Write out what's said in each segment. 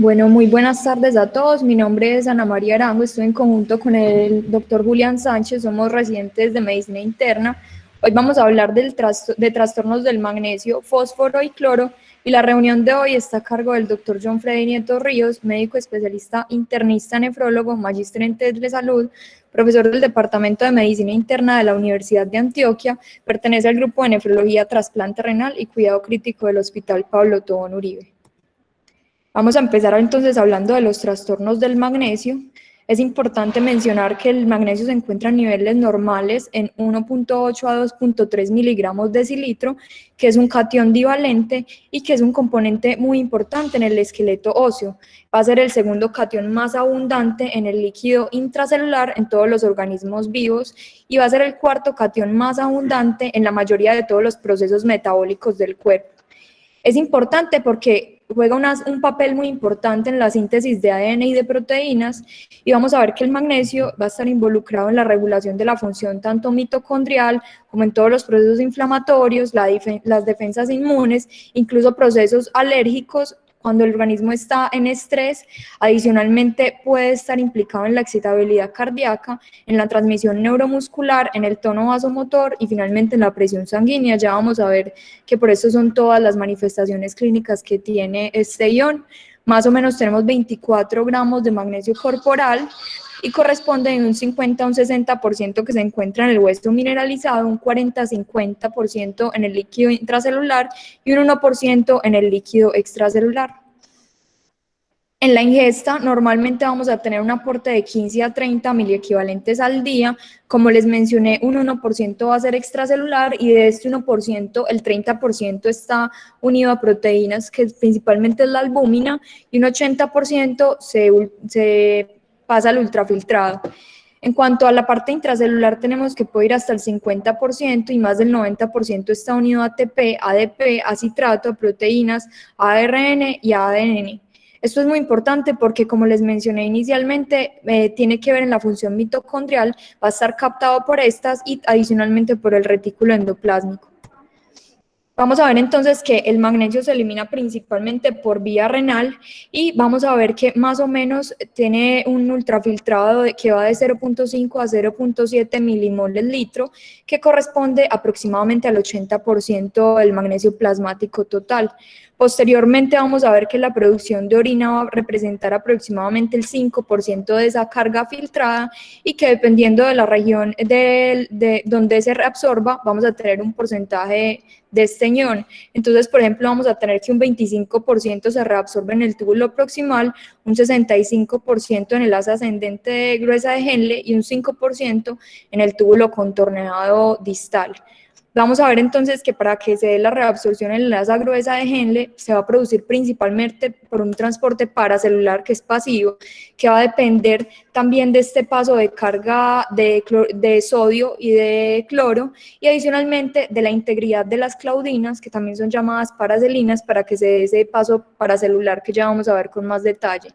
Bueno, muy buenas tardes a todos. Mi nombre es Ana María Arango, estoy en conjunto con el doctor Julián Sánchez, somos residentes de medicina interna. Hoy vamos a hablar de trastornos del magnesio, fósforo y cloro, y la reunión de hoy está a cargo del doctor John Freddy Nieto Ríos, médico especialista internista nefrólogo, magíster en TED de salud, profesor del Departamento de Medicina Interna de la Universidad de Antioquia, pertenece al grupo de nefrología, trasplante renal y cuidado crítico del Hospital Pablo Tobón Uribe. Vamos a empezar entonces hablando de los trastornos del magnesio. Es importante mencionar que el magnesio se encuentra a niveles normales en 1.8 a 2.3 miligramos decilitro, que es un catión divalente y que es un componente muy importante en el esqueleto óseo. Va a ser el segundo catión más abundante en el líquido intracelular en todos los organismos vivos y va a ser el cuarto catión más abundante en la mayoría de todos los procesos metabólicos del cuerpo. Es importante porque juega un papel muy importante en la síntesis de ADN y de proteínas, y vamos a ver que el magnesio va a estar involucrado en la regulación de la función tanto mitocondrial como en todos los procesos inflamatorios, las defensas inmunes, incluso procesos alérgicos. Cuando el organismo está en estrés, adicionalmente puede estar implicado en la excitabilidad cardíaca, en la transmisión neuromuscular, en el tono vasomotor y finalmente en la presión sanguínea. Ya vamos a ver que por eso son todas las manifestaciones clínicas que tiene este ion. Más o menos tenemos 24 gramos de magnesio corporal y corresponde en un 50 a un 60% que se encuentra en el hueso mineralizado, un 40-50% en el líquido intracelular y un 1% en el líquido extracelular. En la ingesta normalmente vamos a tener un aporte de 15 a 30 miliequivalentes al día. Como les mencioné, un 1% va a ser extracelular y de este 1%, el 30% está unido a proteínas, que principalmente es la albúmina, y un 80% se pasa al ultrafiltrado. En cuanto a la parte intracelular, tenemos que puede ir hasta el 50% y más del 90% está unido a ATP, ADP, a citrato, a proteínas, a ARN y a ADN. Esto es muy importante porque, como les mencioné inicialmente, tiene que ver en la función mitocondrial, va a estar captado por estas y adicionalmente por el retículo endoplásmico. Vamos a ver entonces que el magnesio se elimina principalmente por vía renal y vamos a ver que más o menos tiene un ultrafiltrado que va de 0.5 a 0.7 milimoles litro, que corresponde aproximadamente al 80% del magnesio plasmático total. Posteriormente vamos a ver que la producción de orina va a representar aproximadamente el 5% de esa carga filtrada y que dependiendo de la región de donde se reabsorba, vamos a tener un porcentaje de este ion. Entonces, por ejemplo, vamos a tener que un 25% se reabsorbe en el túbulo proximal, un 65% en el asa ascendente gruesa de Henle y un 5% en el túbulo contorneado distal. Vamos a ver entonces que para que se dé la reabsorción en la asa gruesa de Henle se va a producir principalmente por un transporte paracelular que es pasivo, que va a depender también de este paso de carga de sodio y de cloro, y adicionalmente de la integridad de las claudinas, que también son llamadas paracelinas, para que se dé ese paso paracelular que ya vamos a ver con más detalle.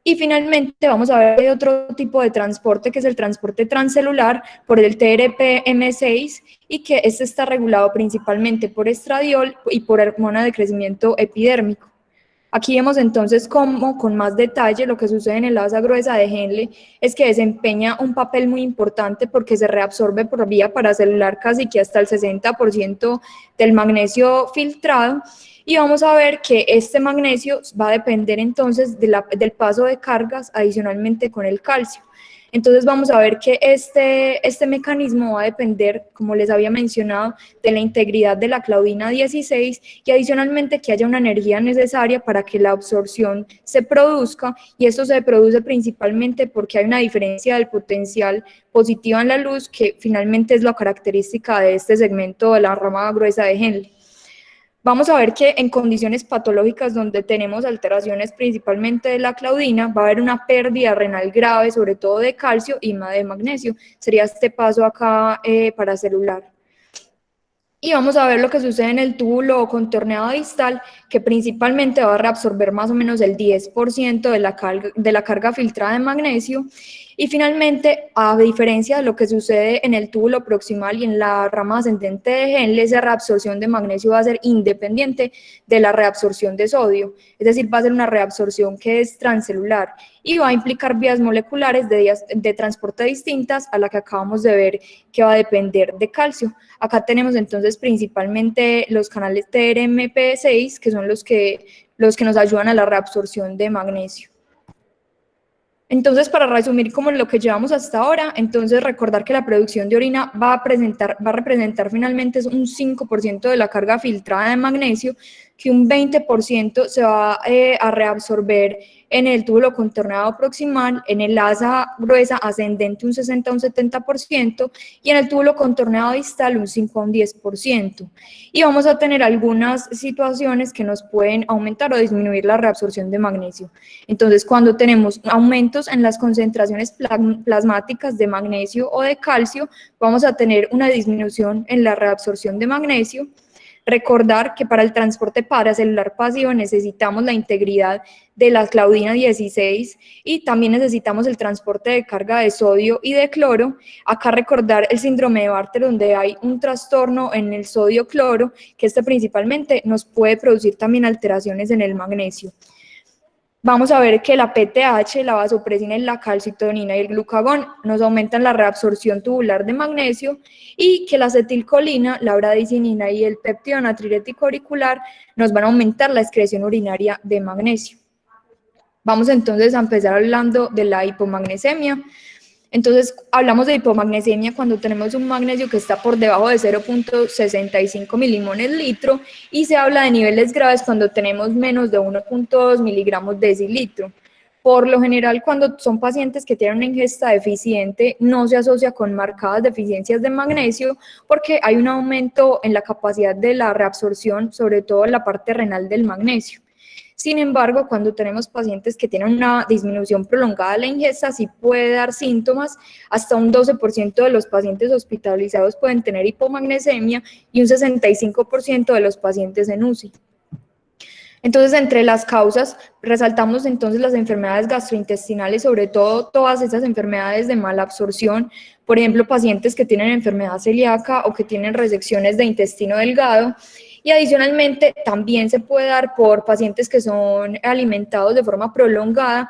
Y finalmente vamos a ver otro tipo de transporte, que es el transporte transcelular por el TRPM6, y que este está regulado principalmente por estradiol y por hormona de crecimiento epidérmico. Aquí vemos entonces cómo, con más detalle, lo que sucede en el asa gruesa de Henle es que desempeña un papel muy importante porque se reabsorbe por vía paracelular casi que hasta el 60% del magnesio filtrado, y vamos a ver que este magnesio va a depender entonces del paso de cargas adicionalmente con el calcio. Entonces vamos a ver que este mecanismo va a depender, como les había mencionado, de la integridad de la claudina 16 y adicionalmente que haya una energía necesaria para que la absorción se produzca, y esto se produce principalmente porque hay una diferencia del potencial positiva en la luz, que finalmente es la característica de este segmento de la rama gruesa de Henle. Vamos a ver que en condiciones patológicas donde tenemos alteraciones principalmente de la claudina, va a haber una pérdida renal grave, sobre todo de calcio y de magnesio. Sería este paso acá paracelular. Y vamos a ver lo que sucede en el túbulo contorneado distal, que principalmente va a reabsorber más o menos el 10% de la carga filtrada de magnesio. Y finalmente, a diferencia de lo que sucede en el túbulo proximal y en la rama ascendente de Henle, esa reabsorción de magnesio va a ser independiente de la reabsorción de sodio, es decir, va a ser una reabsorción que es transcelular y va a implicar vías moleculares de transporte distintas a la que acabamos de ver que va a depender de calcio. Acá tenemos entonces principalmente los canales TRMP6, que son los que nos ayudan a la reabsorción de magnesio. Entonces, para resumir como lo que llevamos hasta ahora, entonces recordar que la producción de orina va a representar finalmente un 5% de la carga filtrada de magnesio, que un 20% se va a reabsorber en el túbulo contorneado proximal, en el asa gruesa ascendente un 60 a un 70% y en el túbulo contorneado distal un 5 a un 10%. Y vamos a tener algunas situaciones que nos pueden aumentar o disminuir la reabsorción de magnesio. Entonces, cuando tenemos aumentos en las concentraciones plasmáticas de magnesio o de calcio, vamos a tener una disminución en la reabsorción de magnesio. Recordar que para el transporte paracelular pasivo necesitamos la integridad de la claudina 16 y también necesitamos el transporte de carga de sodio y de cloro. Acá recordar el síndrome de Bartter, donde hay un trastorno en el sodio-cloro, que principalmente nos puede producir también alteraciones en el magnesio. Vamos a ver que la PTH, la vasopresina, la calcitonina y el glucagón nos aumentan la reabsorción tubular de magnesio y que la acetilcolina, la bradicinina y el péptido natriurético auricular nos van a aumentar la excreción urinaria de magnesio. Vamos entonces a empezar hablando de la hipomagnesemia. Entonces, hablamos de hipomagnesemia cuando tenemos un magnesio que está por debajo de 0.65 milimoles litro y se habla de niveles graves cuando tenemos menos de 1.2 miligramos decilitro. Por lo general, cuando son pacientes que tienen una ingesta deficiente, no se asocia con marcadas deficiencias de magnesio porque hay un aumento en la capacidad de la reabsorción, sobre todo en la parte renal del magnesio. Sin embargo, cuando tenemos pacientes que tienen una disminución prolongada de la ingesta, sí puede dar síntomas. Hasta un 12% de los pacientes hospitalizados pueden tener hipomagnesemia y un 65% de los pacientes en UCI. Entonces, entre las causas, resaltamos entonces las enfermedades gastrointestinales, sobre todo todas esas enfermedades de mala absorción, por ejemplo, pacientes que tienen enfermedad celíaca o que tienen resecciones de intestino delgado. Y adicionalmente también se puede dar por pacientes que son alimentados de forma prolongada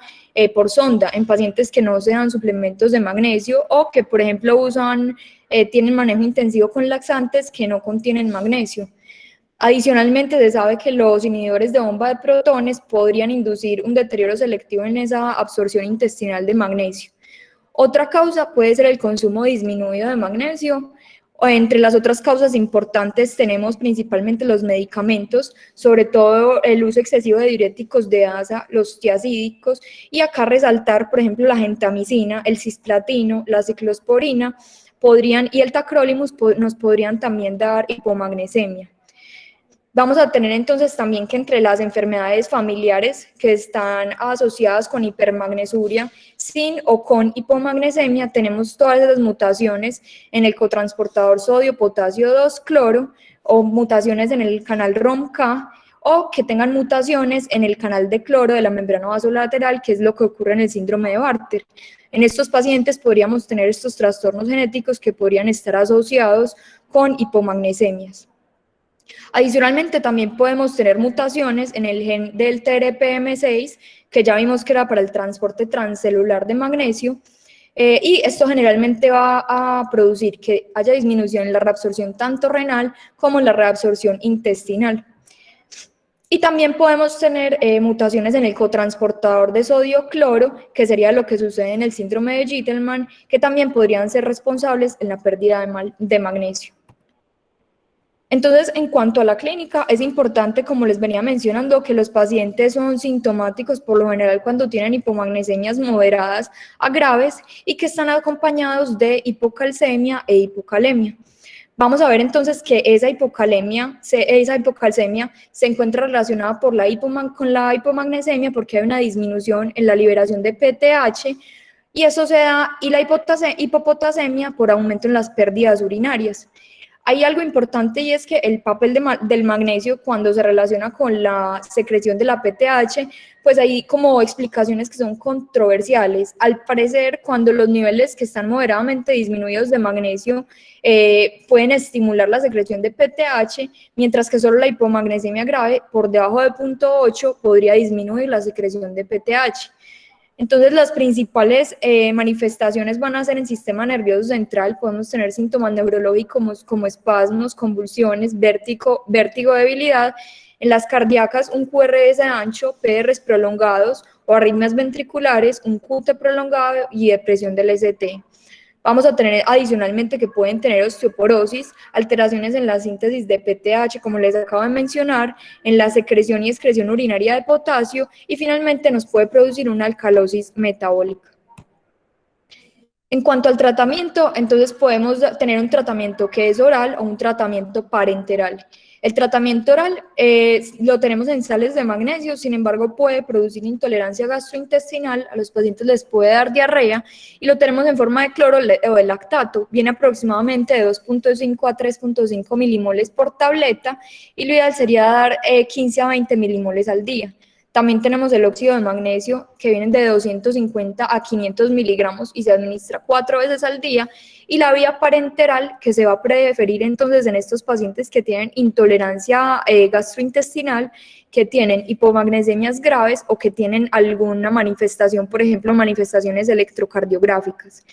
por sonda, en pacientes que no se dan suplementos de magnesio o que, por ejemplo, tienen manejo intensivo con laxantes que no contienen magnesio. Adicionalmente, se sabe que los inhibidores de bomba de protones podrían inducir un deterioro selectivo en esa absorción intestinal de magnesio. Otra causa puede ser el consumo disminuido de magnesio. Entre las otras causas importantes tenemos principalmente los medicamentos, sobre todo el uso excesivo de diuréticos de asa, los tiazídicos, y acá resaltar, por ejemplo, la gentamicina, el cisplatino, la ciclosporina, y el tacrolimus nos podrían también dar hipomagnesemia. Vamos a tener entonces también que entre las enfermedades familiares que están asociadas con hipermagnesuria, sin o con hipomagnesemia, tenemos todas esas mutaciones en el cotransportador sodio-potasio 2-cloro o mutaciones en el canal ROMK o que tengan mutaciones en el canal de cloro de la membrana vasolateral, que es lo que ocurre en el síndrome de Bartter. En estos pacientes podríamos tener estos trastornos genéticos que podrían estar asociados con hipomagnesemias. Adicionalmente, también podemos tener mutaciones en el gen del TRPM6, que ya vimos que era para el transporte transcelular de magnesio, y esto generalmente va a producir que haya disminución en la reabsorción tanto renal como en la reabsorción intestinal. Y también podemos tener mutaciones en el cotransportador de sodio-cloro, que sería lo que sucede en el síndrome de Gitelman, que también podrían ser responsables en la pérdida de magnesio. Entonces, en cuanto a la clínica, es importante, como les venía mencionando, que los pacientes son sintomáticos por lo general cuando tienen hipomagnesemias moderadas a graves y que están acompañados de hipocalcemia e hipocalemia. Vamos a ver entonces que esa hipocalcemia se encuentra relacionada con la hipomagnesemia porque hay una disminución en la liberación de PTH y eso se da, y la hipopotasemia por aumento en las pérdidas urinarias. Hay algo importante y es que el papel del magnesio cuando se relaciona con la secreción de la PTH, pues hay como explicaciones que son controversiales. Al parecer, cuando los niveles que están moderadamente disminuidos de magnesio pueden estimular la secreción de PTH, mientras que solo la hipomagnesemia grave por debajo de 0.8 podría disminuir la secreción de PTH. Entonces, las principales manifestaciones van a ser en sistema nervioso central, podemos tener síntomas neurológicos como espasmos, convulsiones, vértigo, debilidad. En las cardíacas, un QRS ancho, PRs prolongados o arritmias ventriculares, un QT prolongado y depresión del ST. Vamos a tener adicionalmente que pueden tener osteoporosis, alteraciones en la síntesis de PTH, como les acabo de mencionar, en la secreción y excreción urinaria de potasio y finalmente nos puede producir una alcalosis metabólica. En cuanto al tratamiento, entonces podemos tener un tratamiento que es oral o un tratamiento parenteral. El tratamiento oral lo tenemos en sales de magnesio, sin embargo puede producir intolerancia gastrointestinal, a los pacientes les puede dar diarrea y lo tenemos en forma de cloro o de lactato, viene aproximadamente de 2.5 a 3.5 milimoles por tableta y lo ideal sería dar 15 a 20 milimoles al día. También tenemos el óxido de magnesio, que viene de 250 a 500 miligramos y se administra 4 veces al día. Y la vía parenteral, que se va a preferir entonces en estos pacientes que tienen intolerancia gastrointestinal, que tienen hipomagnesemias graves o que tienen alguna manifestación, por ejemplo, manifestaciones electrocardiográficas.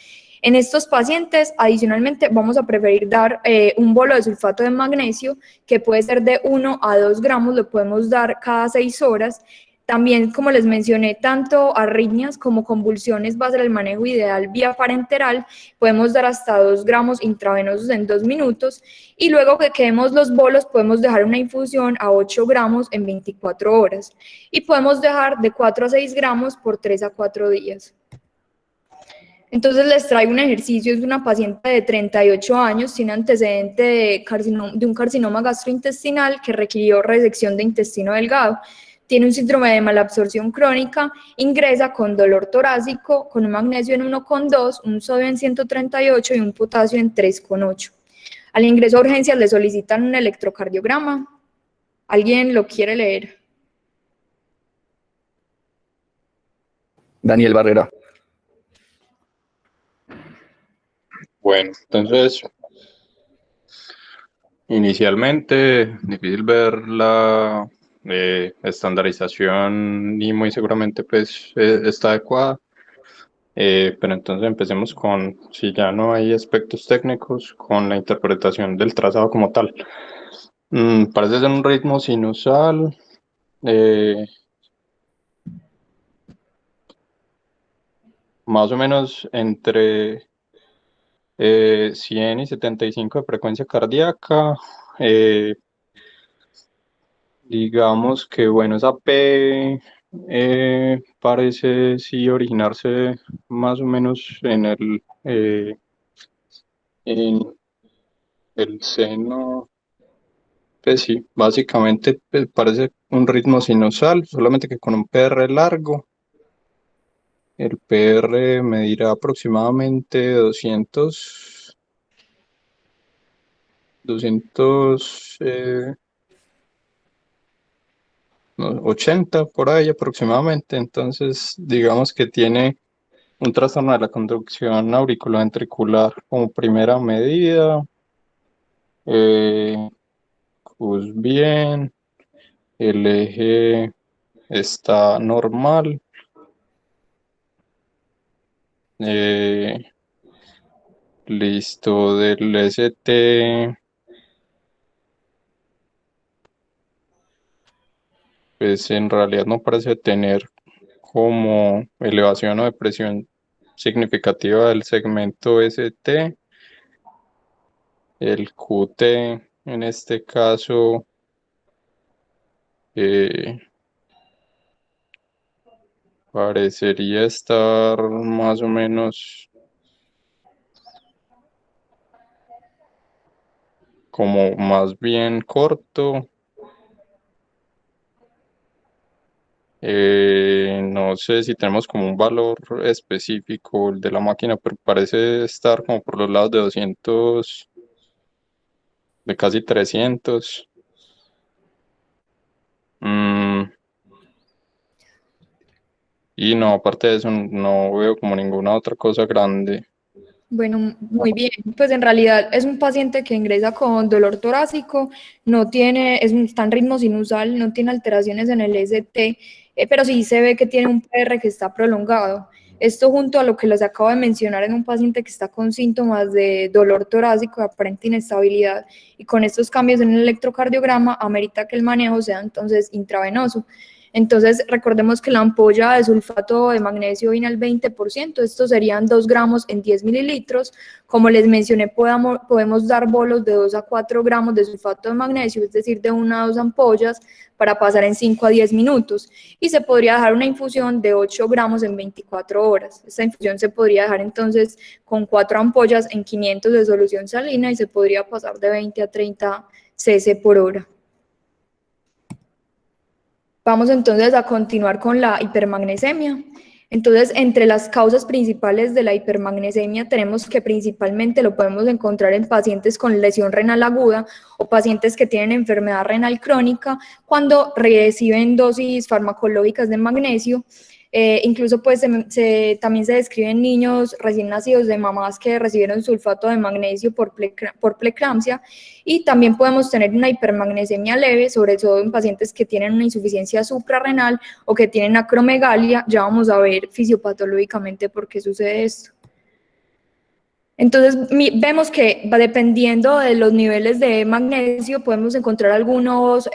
En estos pacientes, adicionalmente, vamos a preferir dar un bolo de sulfato de magnesio, que puede ser de 1 a 2 gramos, lo podemos dar cada 6 horas. También, como les mencioné, tanto arritmias como convulsiones va a ser el manejo ideal vía parenteral. Podemos dar hasta 2 gramos intravenosos en 2 minutos y luego que quedemos los bolos podemos dejar una infusión a 8 gramos en 24 horas y podemos dejar de 4 a 6 gramos por 3 a 4 días. Entonces les traigo un ejercicio, es una paciente de 38 años, sin antecedente de un carcinoma gastrointestinal que requirió resección de intestino delgado. Tiene un síndrome de malabsorción crónica, ingresa con dolor torácico, con un magnesio en 1,2, un sodio en 138 y un potasio en 3,8. Al ingreso a urgencias le solicitan un electrocardiograma. ¿Alguien lo quiere leer? Daniel Barrera. Bueno, entonces, inicialmente, difícil ver la estandarización y muy seguramente pues está adecuada. Pero entonces empecemos con, si ya no hay aspectos técnicos, con la interpretación del trazado como tal. Parece ser un ritmo sinusal. Más o menos entre 100 y 75 de frecuencia cardíaca. Digamos que, bueno, esa P parece sí originarse más o menos en el seno. Pues sí, básicamente pues, parece un ritmo sinusal, solamente que con un PR largo. El PR medirá aproximadamente 200 80 por ahí aproximadamente. Entonces, digamos que tiene un trastorno de la conducción auriculoventricular como primera medida. Pues bien, el eje está normal. Listo, del ST, pues en realidad no parece tener como elevación o depresión significativa del segmento ST. El QT en este caso parecería estar más o menos como más bien corto. No sé si tenemos como un valor específico el de la máquina, pero parece estar como por los lados de 200 de casi 300. Y no, aparte de eso, no veo como ninguna otra cosa grande. Bueno, muy bien. Pues en realidad es un paciente que ingresa con dolor torácico, no tiene, está en ritmo sinusal, no tiene alteraciones en el ST, pero sí se ve que tiene un PR que está prolongado. Esto junto a lo que les acabo de mencionar en un paciente que está con síntomas de dolor torácico, de aparente inestabilidad, y con estos cambios en el electrocardiograma, amerita que el manejo sea entonces intravenoso. Entonces, recordemos que la ampolla de sulfato de magnesio viene al 20%, estos serían 2 gramos en 10 mililitros. Como les mencioné, podemos dar bolos de 2 a 4 gramos de sulfato de magnesio, es decir, de 1 a 2 ampollas, para pasar en 5 a 10 minutos. Y se podría dejar una infusión de 8 gramos en 24 horas. Esta infusión se podría dejar entonces con 4 ampollas en 500 de solución salina y se podría pasar de 20 a 30 cc por hora. Vamos entonces a continuar con la hipermagnesemia. Entonces, entre las causas principales de la hipermagnesemia tenemos que principalmente lo podemos encontrar en pacientes con lesión renal aguda o pacientes que tienen enfermedad renal crónica cuando reciben dosis farmacológicas de magnesio. Incluso pues también se describen niños recién nacidos de mamás que recibieron sulfato de magnesio por preeclampsia, y también podemos tener una hipermagnesemia leve, sobre todo en pacientes que tienen una insuficiencia suprarrenal o que tienen acromegalia. Ya vamos a ver fisiopatológicamente por qué sucede esto. Entonces, vemos que va dependiendo de los niveles de magnesio, podemos encontrar algunos,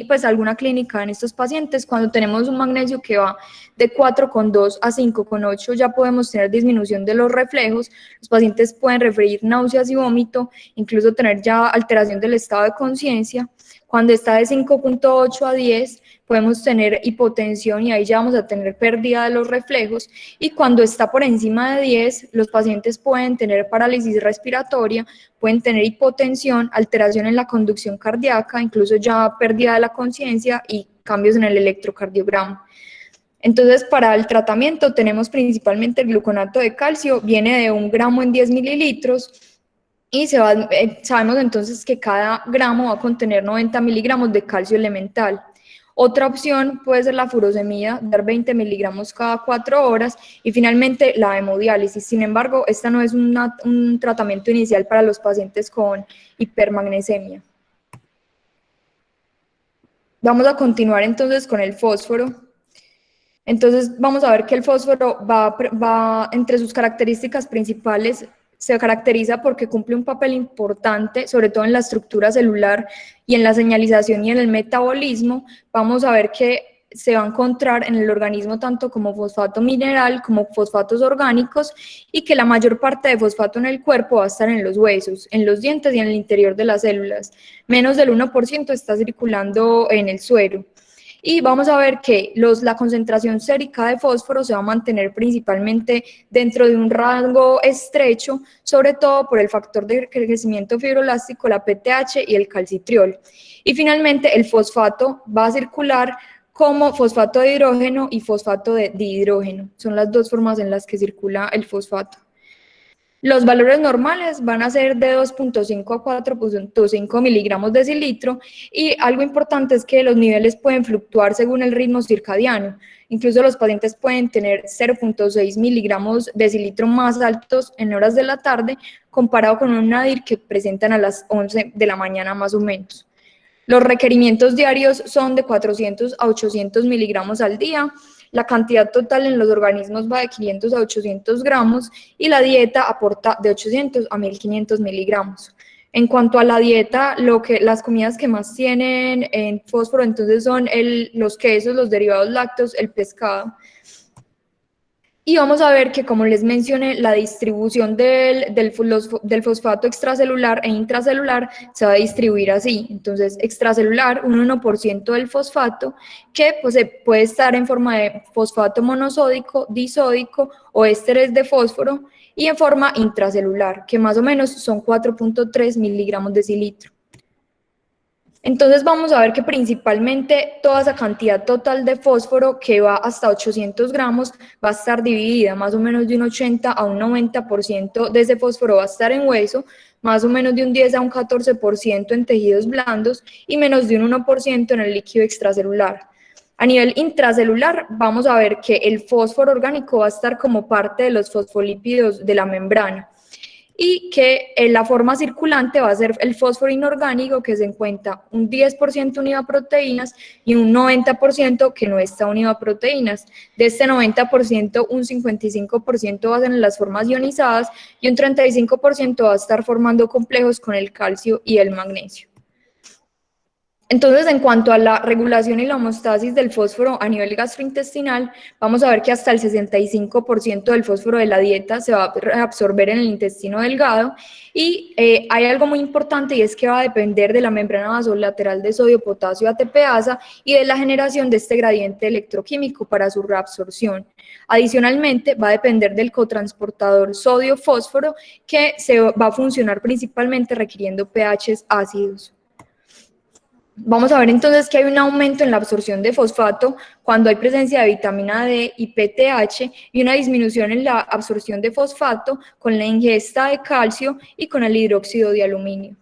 pues alguna clínica en estos pacientes. Cuando tenemos un magnesio que va de 4,2 a 5,8, ya podemos tener disminución de los reflejos. Los pacientes pueden referir náuseas y vómito, incluso tener ya alteración del estado de conciencia. Cuando está de 5,8 a 10, podemos tener hipotensión y ahí ya vamos a tener pérdida de los reflejos. Y cuando está por encima de 10, los pacientes pueden tener parálisis respiratoria, pueden tener hipotensión, alteración en la conducción cardíaca, incluso ya pérdida de la conciencia y cambios en el electrocardiograma. Entonces, para el tratamiento tenemos principalmente el gluconato de calcio, viene de 1 gramo en 10 mililitros, y sabemos entonces que cada gramo va a contener 90 miligramos de calcio elemental. Otra opción puede ser la furosemida, dar 20 miligramos cada 4 horas, y finalmente la hemodiálisis. Sin embargo, esta no es un tratamiento inicial para los pacientes con hipermagnesemia. Vamos a continuar entonces con el fósforo. Entonces vamos a ver que el fósforo va entre sus características principales, se caracteriza porque cumple un papel importante, sobre todo en la estructura celular y en la señalización y en el metabolismo. Vamos a ver que se va a encontrar en el organismo tanto como fosfato mineral como fosfatos orgánicos, y que la mayor parte de fosfato en el cuerpo va a estar en los huesos, en los dientes y en el interior de las células. Menos del 1% está circulando en el suero. Y vamos a ver que la concentración sérica de fósforo se va a mantener principalmente dentro de un rango estrecho, sobre todo por el factor de crecimiento fibroelástico, la PTH y el calcitriol. Y finalmente el fosfato va a circular como fosfato de hidrógeno y fosfato de dihidrógeno. Son las dos formas en las que circula el fosfato. Los valores normales van a ser de 2,5 a 4,5 miligramos decilitro, y algo importante es que los niveles pueden fluctuar según el ritmo circadiano. Incluso los pacientes pueden tener 0,6 miligramos decilitro más altos en horas de la tarde comparado con un nadir que presentan a las 11 de la mañana más o menos. Los requerimientos diarios son de 400 a 800 miligramos al día. La cantidad total en los organismos va de 500 a 800 gramos y la dieta aporta de 800 a 1500 miligramos. En cuanto a la dieta, las comidas que más tienen en fósforo entonces son los quesos, los derivados lácteos, el pescado. Y vamos a ver que, como les mencioné, la distribución del fosfato extracelular e intracelular se va a distribuir así. Entonces, extracelular, un 1% del fosfato, que pues, puede estar en forma de fosfato monosódico, disódico o ésteres de fósforo, y en forma intracelular, que más o menos son 4,3 miligramos decilitro. Entonces vamos a ver que principalmente toda esa cantidad total de fósforo, que va hasta 800 gramos, va a estar dividida más o menos de un 80 a un 90% de ese fósforo va a estar en hueso, más o menos de un 10 a un 14% en tejidos blandos y menos de un 1% en el líquido extracelular. A nivel intracelular, vamos a ver que el fósforo orgánico va a estar como parte de los fosfolípidos de la membrana y que la forma circulante va a ser el fósforo inorgánico, que se encuentra un 10% unido a proteínas y un 90% que no está unido a proteínas. De este 90%, un 55% va a ser en las formas ionizadas y un 35% va a estar formando complejos con el calcio y el magnesio. Entonces, en cuanto a la regulación y la homeostasis del fósforo a nivel gastrointestinal, vamos a ver que hasta el 65% del fósforo de la dieta se va a absorber en el intestino delgado y hay algo muy importante y es que va a depender de la membrana vasolateral de sodio-potasio ATPasa y de la generación de este gradiente electroquímico para su reabsorción. Adicionalmente, va a depender del cotransportador sodio-fósforo que va a funcionar principalmente requiriendo pHs ácidos. Vamos a ver entonces que hay un aumento en la absorción de fosfato cuando hay presencia de vitamina D y PTH y una disminución en la absorción de fosfato con la ingesta de calcio y con el hidróxido de aluminio.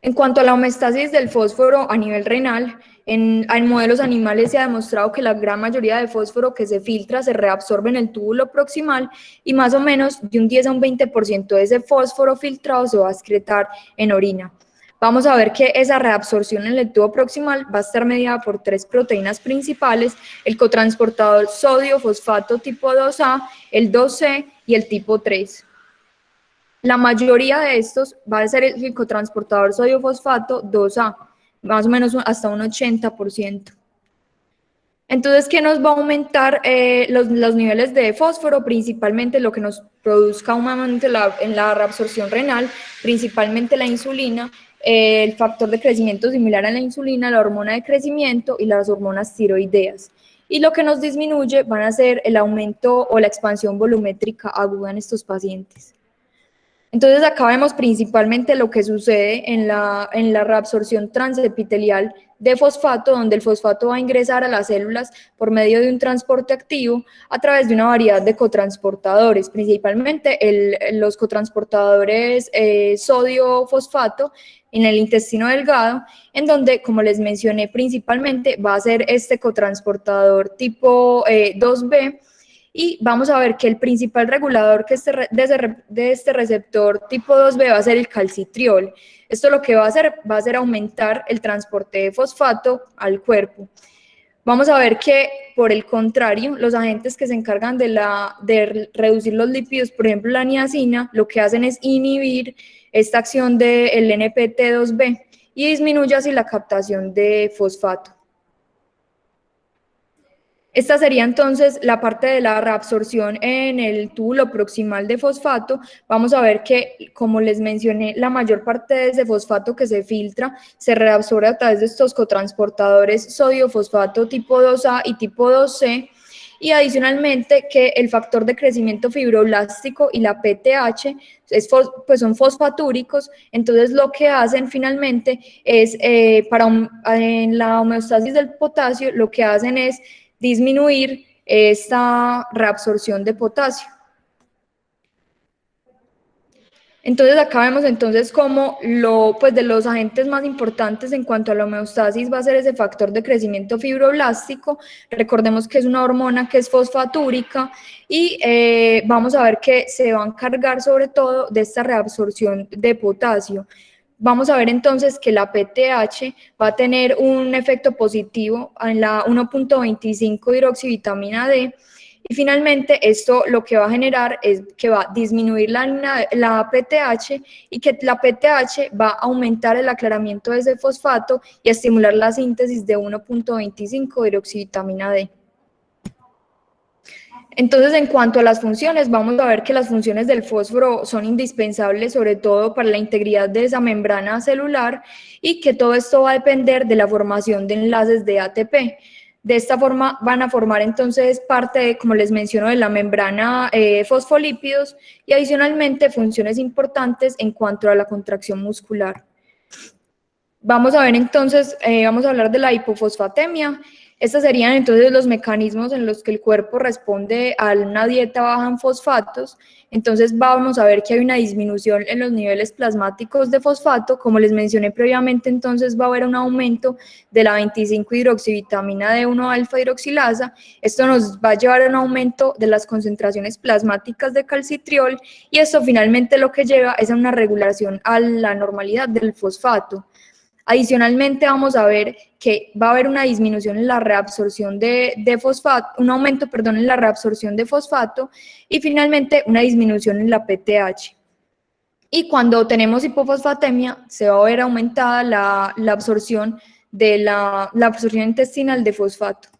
En cuanto a la homeostasis del fósforo a nivel renal, en modelos animales se ha demostrado que la gran mayoría de fósforo que se filtra se reabsorbe en el túbulo proximal y más o menos de un 10 a un 20% de ese fósforo filtrado se va a excretar en orina. Vamos a ver que esa reabsorción en el tubo proximal va a estar mediada por tres proteínas principales, el cotransportador sodio-fosfato tipo 2A, el 2C y el tipo 3. La mayoría de estos va a ser el cotransportador sodio-fosfato 2A, más o menos hasta un 80%. Entonces, ¿qué nos va a aumentar los niveles de fósforo? Principalmente lo que nos produzca humanamente en la reabsorción renal, principalmente la insulina, el factor de crecimiento similar a la insulina, la hormona de crecimiento y las hormonas tiroideas. Y lo que nos disminuye van a ser el aumento o la expansión volumétrica aguda en estos pacientes. Entonces acá vemos principalmente lo que sucede en la reabsorción transepitelial de fosfato, donde el fosfato va a ingresar a las células por medio de un transporte activo a través de una variedad de cotransportadores, principalmente los cotransportadores sodio-fosfato en el intestino delgado, en donde, como les mencioné, principalmente va a ser este cotransportador tipo 2B, y vamos a ver que el principal regulador de este receptor tipo 2B va a ser el calcitriol. Esto lo que va a hacer aumentar el transporte de fosfato al cuerpo. Vamos a ver que, por el contrario, los agentes que se encargan de reducir los lípidos, por ejemplo la niacina, lo que hacen es inhibir esta acción del NPT2B y disminuye así la captación de fosfato. Esta sería entonces la parte de la reabsorción en el túbulo proximal de fosfato. Vamos a ver que, como les mencioné, la mayor parte de ese fosfato que se filtra se reabsorbe a través de estos cotransportadores sodio-fosfato tipo 2A y tipo 2C, y adicionalmente que el factor de crecimiento fibroblástico y la PTH pues son fosfatúricos. Entonces lo que hacen finalmente es, en la homeostasis del potasio, lo que hacen es disminuir esta reabsorción de potasio. Entonces acá vemos entonces cómo de los agentes más importantes en cuanto a la homeostasis va a ser ese factor de crecimiento fibroblástico. Recordemos que es una hormona que es fosfatúrica y vamos a ver que se va a encargar sobre todo de esta reabsorción de potasio. Vamos a ver entonces que la PTH va a tener un efecto positivo en la 1.25 hidroxivitamina D, y finalmente esto lo que va a generar es que va a disminuir la PTH, y que la PTH va a aumentar el aclaramiento de ese fosfato y a estimular la síntesis de 1.25 hidroxivitamina D. Entonces, en cuanto a las funciones, vamos a ver que las funciones del fósforo son indispensables, sobre todo para la integridad de esa membrana celular, y que todo esto va a depender de la formación de enlaces de ATP. De esta forma van a formar entonces parte, como les menciono, de la membrana fosfolípidos, y adicionalmente funciones importantes en cuanto a la contracción muscular. Vamos a ver entonces, vamos a hablar de la hipofosfatemia. Estos serían entonces los mecanismos en los que el cuerpo responde a una dieta baja en fosfatos. Entonces vamos a ver que hay una disminución en los niveles plasmáticos de fosfato. Como les mencioné previamente, entonces va a haber un aumento de la 25-hidroxivitamina D1-alfa hidroxilasa. Esto nos va a llevar a un aumento de las concentraciones plasmáticas de calcitriol y esto finalmente lo que lleva es a una regulación a la normalidad del fosfato. Adicionalmente, vamos a ver que va a haber una disminución en la reabsorción de fosfato, un aumento, perdón, en la reabsorción de fosfato y finalmente una disminución en la PTH. Y cuando tenemos hipofosfatemia, se va a ver aumentada la absorción de la absorción intestinal de fosfato.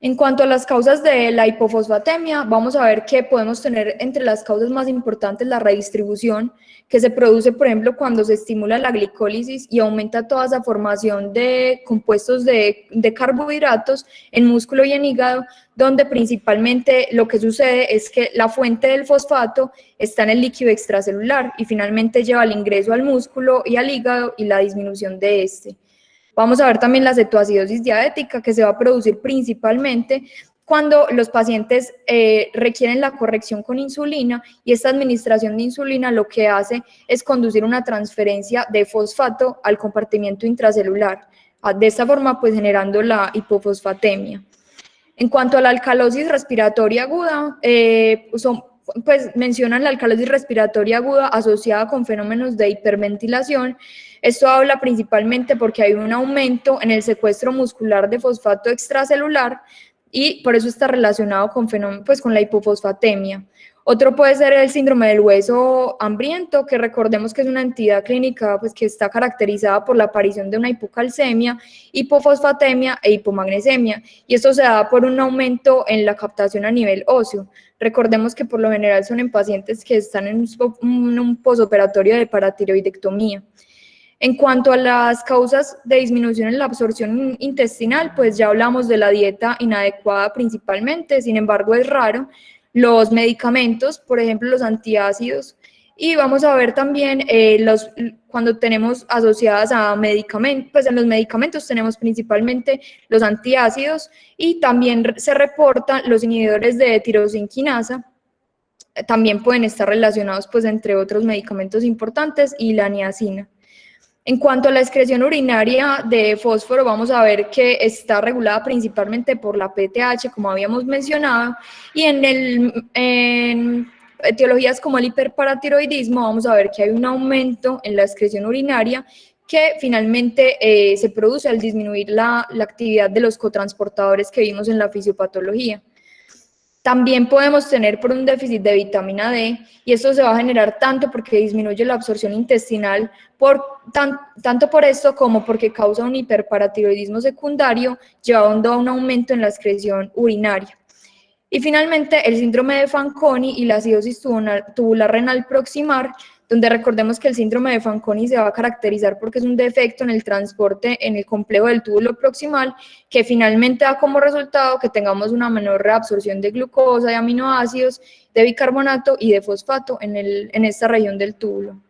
En cuanto a las causas de la hipofosfatemia, vamos a ver que podemos tener entre las causas más importantes la redistribución, que se produce, por ejemplo, cuando se estimula la glicólisis y aumenta toda esa formación de compuestos de carbohidratos en músculo y en hígado, donde principalmente lo que sucede es que la fuente del fosfato está en el líquido extracelular y finalmente lleva al ingreso al músculo y al hígado y la disminución de este. Vamos a ver también la cetoacidosis diabética, que se va a producir principalmente cuando los pacientes requieren la corrección con insulina y esta administración de insulina lo que hace es conducir una transferencia de fosfato al compartimiento intracelular, de esta forma pues generando la hipofosfatemia. En cuanto a la alcalosis respiratoria aguda, pues mencionan la alcalosis respiratoria aguda asociada con fenómenos de hiperventilación. Esto habla principalmente porque hay un aumento en el secuestro muscular de fosfato extracelular y por eso está relacionado con con la hipofosfatemia. Otro puede ser el síndrome del hueso hambriento, que recordemos que es una entidad clínica pues, que está caracterizada por la aparición de una hipocalcemia, hipofosfatemia e hipomagnesemia, y esto se da por un aumento en la captación a nivel óseo. Recordemos que por lo general son en pacientes que están en un posoperatorio de paratiroidectomía. En cuanto a las causas de disminución en la absorción intestinal, pues ya hablamos de la dieta inadecuada principalmente, sin embargo es raro, los medicamentos, por ejemplo los antiácidos, y vamos a ver también cuando tenemos asociadas a medicamentos, pues en los medicamentos tenemos principalmente los antiácidos y también se reportan los inhibidores de tirosinquinasa, también pueden estar relacionados pues entre otros medicamentos importantes y la niacina. En cuanto a la excreción urinaria de fósforo, vamos a ver que está regulada principalmente por la PTH, como habíamos mencionado, y en etiologías como el hiperparatiroidismo vamos a ver que hay un aumento en la excreción urinaria que finalmente se produce al disminuir la actividad de los cotransportadores que vimos en la fisiopatología. También podemos tener por un déficit de vitamina D y esto se va a generar tanto porque disminuye la absorción intestinal, tanto por esto como porque causa un hiperparatiroidismo secundario llevando a un aumento en la excreción urinaria. Y finalmente el síndrome de Fanconi y la acidosis tubular renal proximal, donde recordemos que el síndrome de Fanconi se va a caracterizar porque es un defecto en el transporte en el complejo del túbulo proximal que finalmente da como resultado que tengamos una menor reabsorción de glucosa, de aminoácidos, de bicarbonato y de fosfato en esta región del túbulo.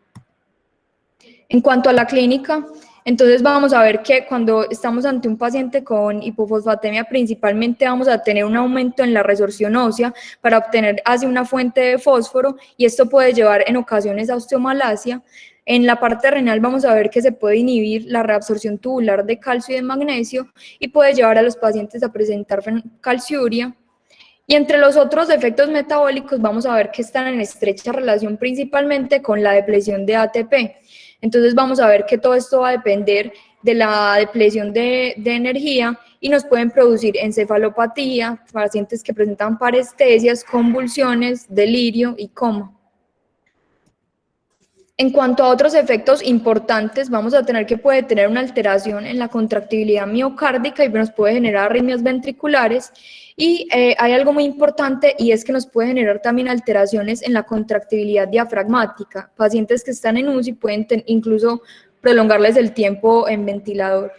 En cuanto a la clínica, entonces vamos a ver que cuando estamos ante un paciente con hipofosfatemia principalmente vamos a tener un aumento en la resorción ósea para obtener así una fuente de fósforo y esto puede llevar en ocasiones a osteomalacia. En la parte renal vamos a ver que se puede inhibir la reabsorción tubular de calcio y de magnesio y puede llevar a los pacientes a presentar calciuria. Y entre los otros efectos metabólicos vamos a ver que están en estrecha relación principalmente con la depresión de ATP. Entonces vamos a ver que todo esto va a depender de la depleción de energía y nos pueden producir encefalopatía, pacientes que presentan parestesias, convulsiones, delirio y coma. En cuanto a otros efectos importantes, vamos a tener que puede tener una alteración en la contractibilidad miocárdica y nos puede generar arritmias ventriculares y hay algo muy importante y es que nos puede generar también alteraciones en la contractibilidad diafragmática. Pacientes que están en UCI pueden incluso prolongarles el tiempo en ventilador.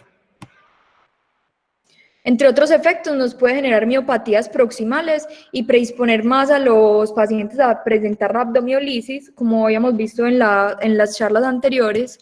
Entre otros efectos, nos puede generar miopatías proximales y predisponer más a los pacientes a presentar rhabdomiolisis, como habíamos visto en las charlas anteriores.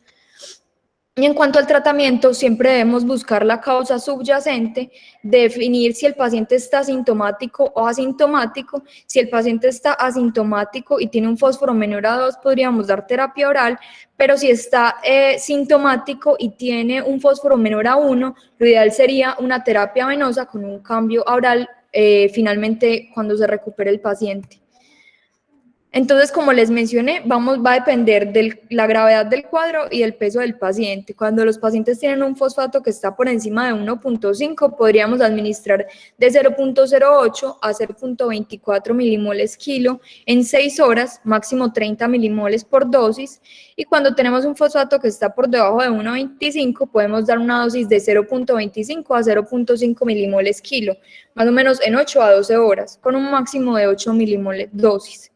Y en cuanto al tratamiento, siempre debemos buscar la causa subyacente, definir si el paciente está asintomático o asintomático. Si el paciente está asintomático y tiene un fósforo menor a 2, podríamos dar terapia oral, pero si está sintomático y tiene un fósforo menor a 1, lo ideal sería una terapia venosa con un cambio oral finalmente cuando se recupere el paciente. Entonces, como les mencioné, va a depender de la gravedad del cuadro y del peso del paciente. Cuando los pacientes tienen un fosfato que está por encima de 1.5, podríamos administrar de 0.08 a 0.24 milimoles kilo en 6 horas, máximo 30 milimoles por dosis. Y cuando tenemos un fosfato que está por debajo de 1.25, podemos dar una dosis de 0.25 a 0.5 milimoles kilo, más o menos en 8 a 12 horas, con un máximo de 8 milimoles dosis.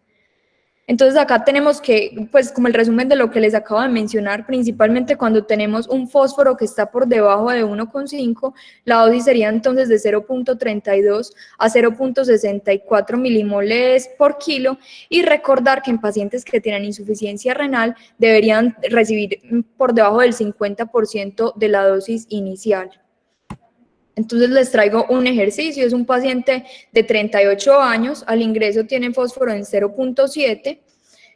Entonces acá tenemos que, pues como el resumen de lo que les acabo de mencionar, principalmente cuando tenemos un fósforo que está por debajo de 1.5, la dosis sería entonces de 0.32 a 0.64 milimoles por kilo, y recordar que en pacientes que tienen insuficiencia renal deberían recibir por debajo del 50% de la dosis inicial. Entonces les traigo un ejercicio, es un paciente de 38 años, al ingreso tiene fósforo en 0.7,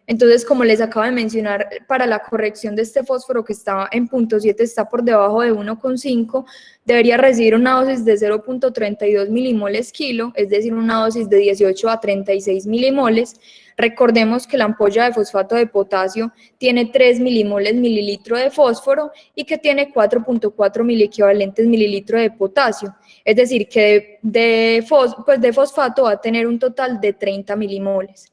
entonces como les acabo de mencionar, para la corrección de este fósforo que está en 0.7, está por debajo de 1.5, debería recibir una dosis de 0.32 milimoles kilo, es decir, una dosis de 18 a 36 milimoles. Recordemos que la ampolla de fosfato de potasio tiene 3 milimoles mililitro de fósforo y que tiene 4.4 miliequivalentes mililitro de potasio. Es decir, que de fosfato va a tener un total de 30 milimoles.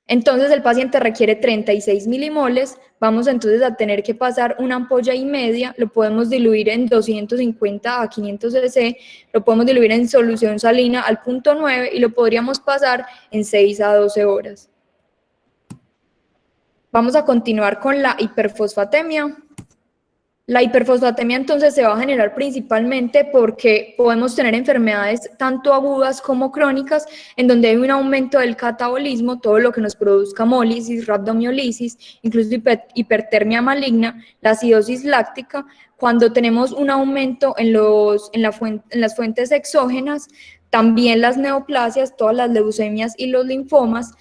Entonces el paciente requiere 36 milimoles, vamos entonces a tener que pasar una ampolla y media, lo podemos diluir en 250 a 500 cc, lo podemos diluir en solución salina al 0.9 y lo podríamos pasar en 6 a 12 horas. Vamos a continuar con la hiperfosfatemia. La hiperfosfatemia entonces se va a generar principalmente porque podemos tener enfermedades tanto agudas como crónicas en donde hay un aumento del catabolismo, todo lo que nos produzca hemólisis, rhabdomiolisis, incluso hipertermia maligna, la acidosis láctica. Cuando tenemos un aumento en las fuentes exógenas, también las neoplasias, todas las leucemias y los linfomas.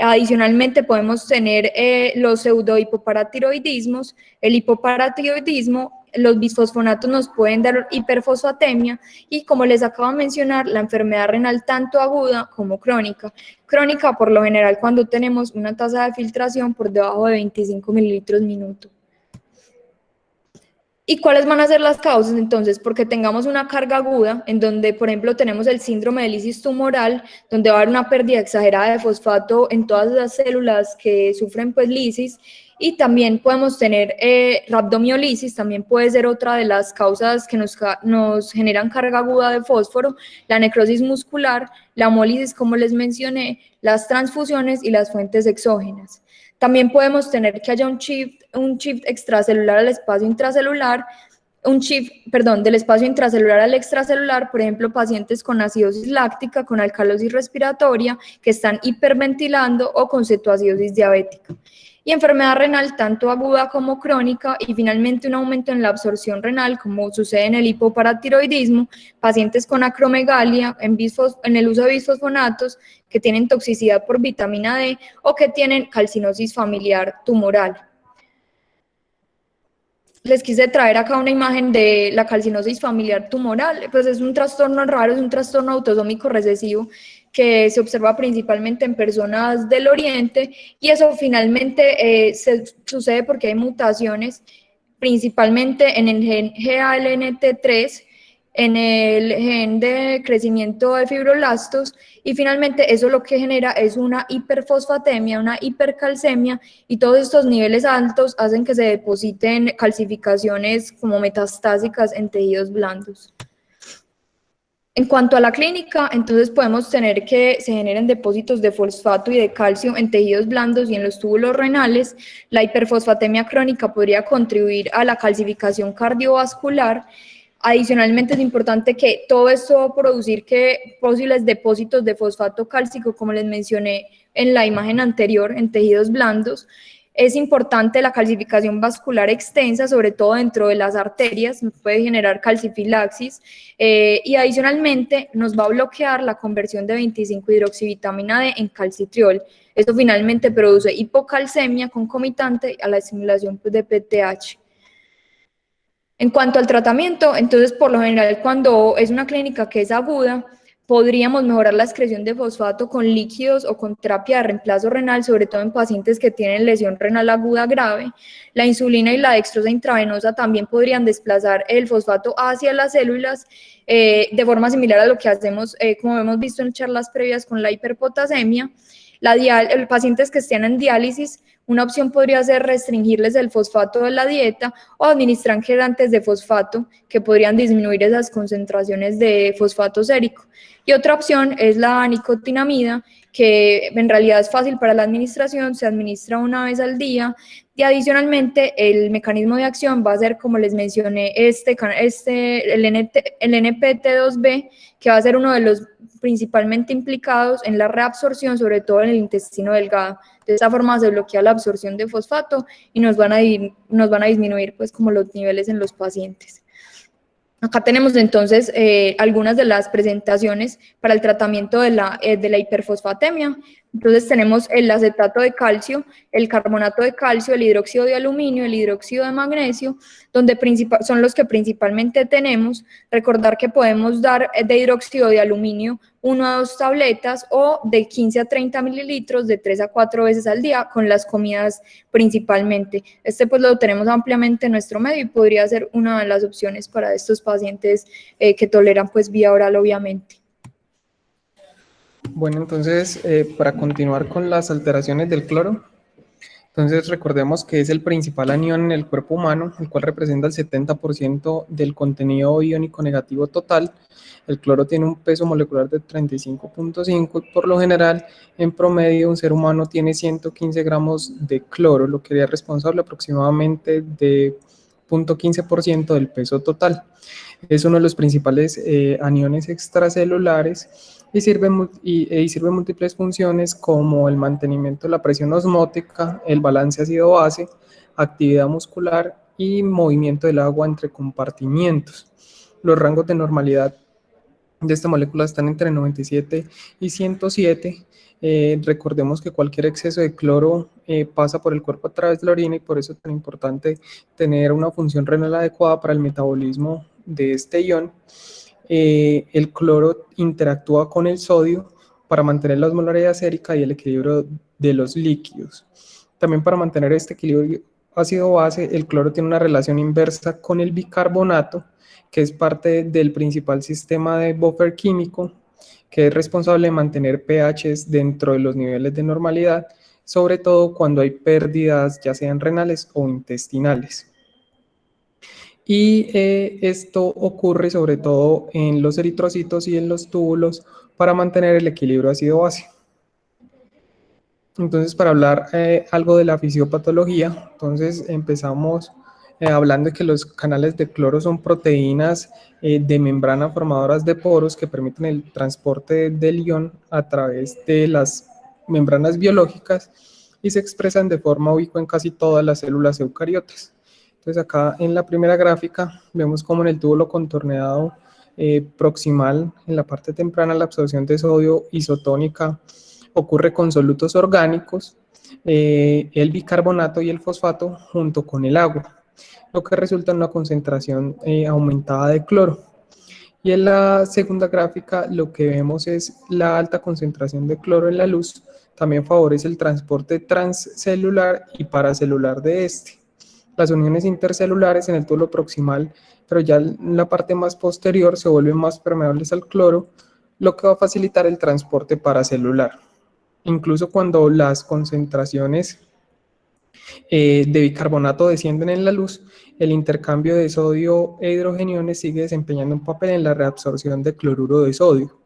Adicionalmente podemos tener los pseudohipoparatiroidismos, el hipoparatiroidismo, los bisfosfonatos nos pueden dar hiperfosfatemia y, como les acabo de mencionar, la enfermedad renal tanto aguda como crónica. Crónica por lo general cuando tenemos una tasa de filtración por debajo de 25 mililitros minuto. ¿Y cuáles van a ser las causas? Entonces, porque tengamos una carga aguda, en donde, por ejemplo, tenemos el síndrome de lisis tumoral, donde va a haber una pérdida exagerada de fosfato en todas las células que sufren pues lisis, y también podemos tener rhabdomiolisis, también puede ser otra de las causas que nos generan carga aguda de fósforo, la necrosis muscular, la hemólisis, como les mencioné, las transfusiones y las fuentes exógenas. También podemos tener que haya un shift extracelular al espacio intracelular, del espacio intracelular al extracelular, por ejemplo, pacientes con acidosis láctica, con alcalosis respiratoria, que están hiperventilando o con cetoacidosis diabética. Y enfermedad renal tanto aguda como crónica, y finalmente un aumento en la absorción renal, como sucede en el hipoparatiroidismo, pacientes con acromegalia, en el uso de bisfosfonatos, que tienen toxicidad por vitamina D o que tienen calcinosis familiar tumoral. Les quise traer acá una imagen de la calcinosis familiar tumoral, pues es un trastorno raro, es un trastorno autosómico recesivo que se observa principalmente en personas del oriente, y eso finalmente sucede porque hay mutaciones principalmente en el gen GALNT3, en el gen de crecimiento de fibroblastos, y finalmente eso lo que genera es una hiperfosfatemia, una hipercalcemia, y todos estos niveles altos hacen que se depositen calcificaciones como metastásicas en tejidos blandos. En cuanto a la clínica, entonces podemos tener que se generen depósitos de fosfato y de calcio en tejidos blandos y en los túbulos renales. La hiperfosfatemia crónica podría contribuir a la calcificación cardiovascular. Adicionalmente, es importante que todo esto va a producir que posibles depósitos de fosfato cálcico, como les mencioné en la imagen anterior, en tejidos blandos. Es importante la calcificación vascular extensa, sobre todo dentro de las arterias, nos puede generar calcifilaxis y adicionalmente nos va a bloquear la conversión de 25-hidroxivitamina D en calcitriol. Esto finalmente produce hipocalcemia concomitante a la estimulación de PTH. En cuanto al tratamiento, entonces por lo general cuando es una clínica que es aguda, podríamos mejorar la excreción de fosfato con líquidos o con terapia de reemplazo renal, sobre todo en pacientes que tienen lesión renal aguda grave. La insulina y la dextrosa intravenosa también podrían desplazar el fosfato hacia las células de forma similar a lo que hacemos, como hemos visto en charlas previas con la hiperpotasemia. Los pacientes que estén en diálisis, una opción podría ser restringirles el fosfato de la dieta o administrar gelantes de fosfato que podrían disminuir esas concentraciones de fosfato sérico. Y otra opción es la nicotinamida, que en realidad es fácil para la administración, se administra una vez al día y adicionalmente el mecanismo de acción va a ser, como les mencioné, el NPT2B, que va a ser uno de los principalmente implicados en la reabsorción, sobre todo en el intestino delgado. De esta forma se bloquea la absorción de fosfato y nos van a disminuir pues como los niveles en los pacientes. Acá tenemos entonces algunas de las presentaciones para el tratamiento de la hiperfosfatemia. Entonces tenemos el acetato de calcio, el carbonato de calcio, el hidróxido de aluminio, el hidróxido de magnesio, donde son los que principalmente tenemos. Recordar que podemos dar de hidróxido de aluminio 1 a 2 tabletas o de 15 a 30 mililitros de 3 a 4 veces al día con las comidas principalmente. Pues lo tenemos ampliamente en nuestro medio y podría ser una de las opciones para estos pacientes que toleran pues vía oral obviamente. Bueno, entonces para continuar con las alteraciones del cloro, entonces recordemos que es el principal anión en el cuerpo humano, el cual representa el 70% del contenido iónico negativo total. El cloro tiene un peso molecular de 35.5 y por lo general, en promedio, un ser humano tiene 115 gramos de cloro, lo que es responsable aproximadamente de 0.15% del peso total. Es uno de los principales aniones extracelulares y sirve múltiples funciones como el mantenimiento de la presión osmótica, el balance ácido-base, actividad muscular y movimiento del agua entre compartimientos. Los rangos de normalidad de esta molécula están entre 97 y 107. Recordemos que cualquier exceso de cloro pasa por el cuerpo a través de la orina y por eso es tan importante tener una función renal adecuada para el metabolismo de este ion. El cloro interactúa con el sodio para mantener la osmolaridad sérica y el equilibrio de los líquidos. También para mantener este equilibrio ácido-base, el cloro tiene una relación inversa con el bicarbonato, que es parte del principal sistema de buffer químico, que es responsable de mantener pHs dentro de los niveles de normalidad, sobre todo cuando hay pérdidas ya sean renales o intestinales. Y esto ocurre sobre todo en los eritrocitos y en los túbulos para mantener el equilibrio ácido-base. Entonces, para hablar algo de la fisiopatología, entonces empezamos hablando de que los canales de cloro son proteínas de membrana formadoras de poros que permiten el transporte del ion a través de las membranas biológicas y se expresan de forma ubicua en casi todas las células eucariotas. Entonces acá en la primera gráfica vemos como en el túbulo contorneado proximal, en la parte temprana, la absorción de sodio isotónica ocurre con solutos orgánicos, el bicarbonato y el fosfato junto con el agua, lo que resulta en una concentración aumentada de cloro. Y en la segunda gráfica lo que vemos es la alta concentración de cloro en la luz, también favorece el transporte transcelular y paracelular de este. Las uniones intercelulares en el túbulo proximal, pero ya en la parte más posterior se vuelven más permeables al cloro, lo que va a facilitar el transporte paracelular. Incluso cuando las concentraciones de bicarbonato descienden en la luz, el intercambio de sodio e hidrogeniones sigue desempeñando un papel en la reabsorción de cloruro de sodio.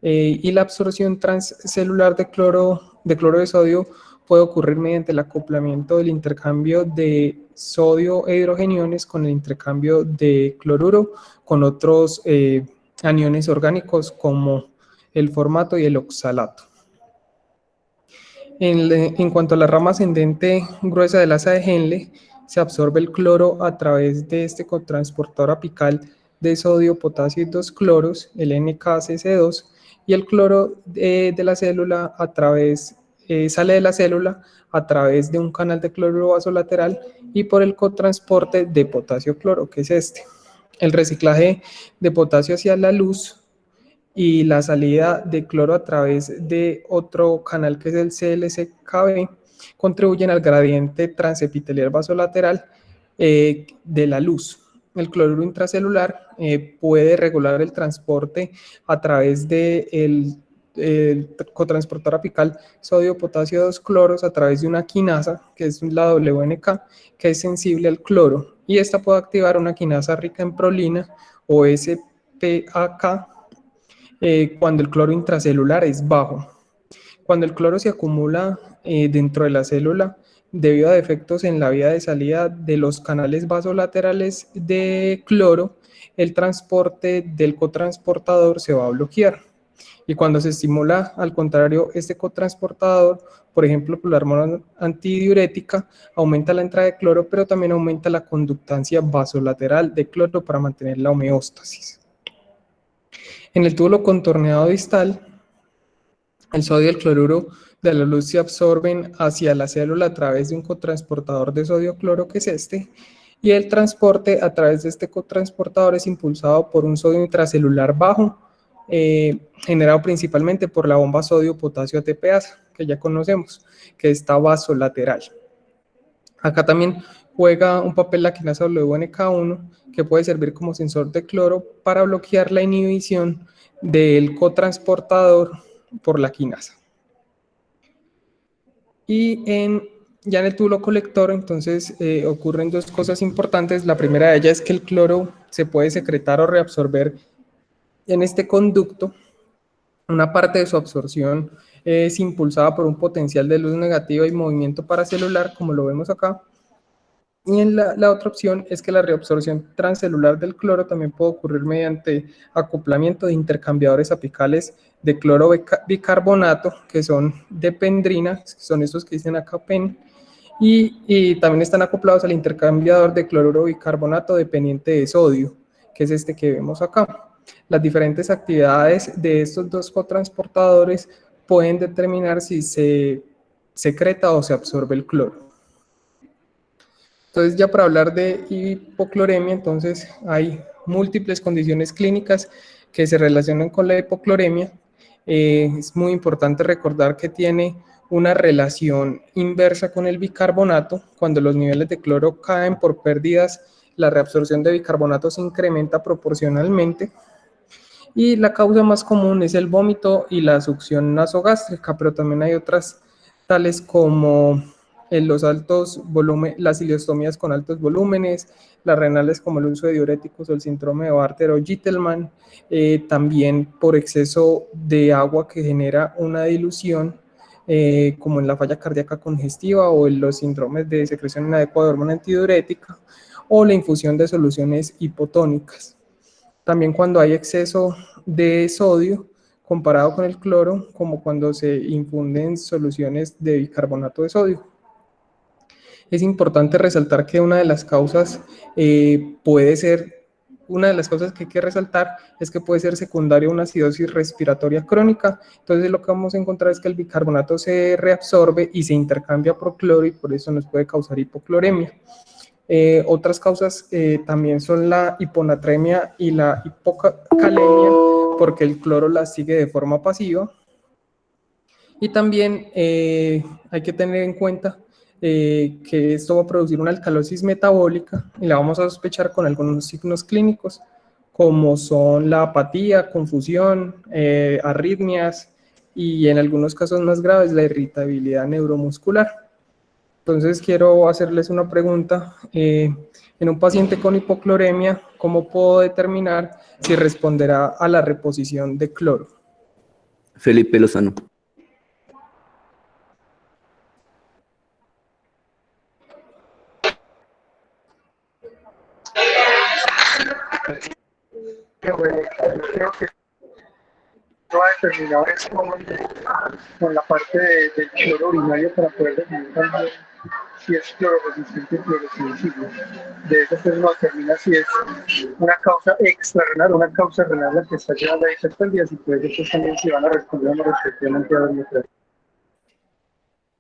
Y la absorción transcelular de cloro de sodio puede ocurrir mediante el acoplamiento del intercambio de sodio e hidrogeniones con el intercambio de cloruro con otros aniones orgánicos como el formato y el oxalato. En cuanto a la rama ascendente gruesa del asa de Henle, se absorbe el cloro a través de este cotransportador apical de sodio, potasio y dos cloros, el NKCC2, y el cloro de la célula sale de la célula a través de un canal de cloruro vasolateral y por el cotransporte de potasio-cloro, que es este. El reciclaje de potasio hacia la luz y la salida de cloro a través de otro canal que es el CLCKB contribuyen al gradiente transepitelial vasolateral de la luz. El cloruro intracelular puede regular el transporte a través del cotransportador apical sodio-potasio 2 cloros a través de una quinasa, que es la WNK, que es sensible al cloro, y esta puede activar una quinasa rica en prolina o SPAK cuando el cloro intracelular es bajo. Cuando el cloro se acumula dentro de la célula debido a defectos en la vía de salida de los canales vasolaterales de cloro, el transporte del cotransportador se va a bloquear. Y cuando se estimula, al contrario, este cotransportador, por ejemplo, por la hormona antidiurética, aumenta la entrada de cloro, pero también aumenta la conductancia vasolateral de cloro para mantener la homeostasis. En el túbulo contorneado distal, el sodio y el cloruro de la luz se absorben hacia la célula a través de un cotransportador de sodio-cloro, que es este, y el transporte a través de este cotransportador es impulsado por un sodio intracelular bajo, generado principalmente por la bomba sodio-potasio ATPasa, que ya conocemos, que está vasolateral. Acá también juega un papel la quinasa WNK1, que puede servir como sensor de cloro para bloquear la inhibición del cotransportador por la quinasa. Y ya en el túbulo colector, entonces, ocurren dos cosas importantes. La primera de ellas es que el cloro se puede secretar o reabsorber en este conducto. Una parte de su absorción es impulsada por un potencial de luz negativa y movimiento paracelular, como lo vemos acá. Y la otra opción es que la reabsorción transcelular del cloro también puede ocurrir mediante acoplamiento de intercambiadores apicales de cloro bicarbonato, que son de pendrina, que son estos que dicen acá PEN, y también están acoplados al intercambiador de cloruro bicarbonato dependiente de sodio, que es este que vemos acá. Las diferentes actividades de estos dos cotransportadores pueden determinar si se secreta o se absorbe el cloro. Entonces, ya para hablar de hipocloremia, entonces hay múltiples condiciones clínicas que se relacionan con la hipocloremia. Es muy importante recordar que tiene una relación inversa con el bicarbonato. Cuando los niveles de cloro caen por pérdidas, la reabsorción de bicarbonato se incrementa proporcionalmente. Y la causa más común es el vómito y la succión nasogástrica, pero también hay otras tales como los altos volúmenes, las ileostomías con altos volúmenes, las renales como el uso de diuréticos o el síndrome de Bartter o Gitelman, también por exceso de agua que genera una dilución, como en la falla cardíaca congestiva o en los síndromes de secreción inadecuada de hormona antidiurética, o la infusión de soluciones hipotónicas. También cuando hay exceso de sodio comparado con el cloro, como cuando se infunden soluciones de bicarbonato de sodio. Es importante resaltar que una de las causas que hay que resaltar es que puede ser secundaria a una acidosis respiratoria crónica. Entonces lo que vamos a encontrar es que el bicarbonato se reabsorbe y se intercambia por cloro y por eso nos puede causar hipocloremia. Otras causas también son la hiponatremia y la hipocalemia, porque el cloro las sigue de forma pasiva. Y también hay que tener en cuenta que esto va a producir una alcalosis metabólica y la vamos a sospechar con algunos signos clínicos, como son la apatía, confusión, arritmias y en algunos casos más graves la irritabilidad neuromuscular. Entonces quiero hacerles una pregunta. En un paciente con hipocloremia, ¿cómo puedo determinar si responderá a la reposición de cloro? Felipe Lozano. Creo que no hay terminado es con la parte del cloro urinario para poder definir también si es clororesistente o clorosensible. De eso pues nos termina si es una causa extrarrenal o una causa renal la que está llevando a hiperpérdidas y pues eso también se van a responder respectivamente a la nuestra.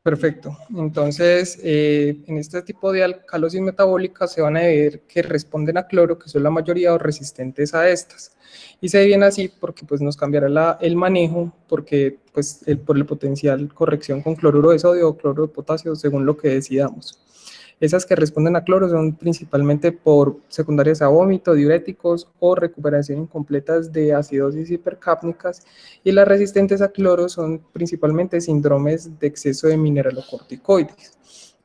Perfecto. Entonces, en este tipo de alcalosis metabólicas se van a ver que responden a cloro, que son la mayoría o resistentes a estas. Y se viene así porque pues, nos cambiará el manejo, porque pues, por el potencial corrección con cloruro de sodio o cloruro de potasio, según lo que decidamos. Esas que responden a cloro son principalmente por secundarias a vómito, diuréticos o recuperación incompletas de acidosis hipercápnicas, y las resistentes a cloro son principalmente síndromes de exceso de mineralocorticoides.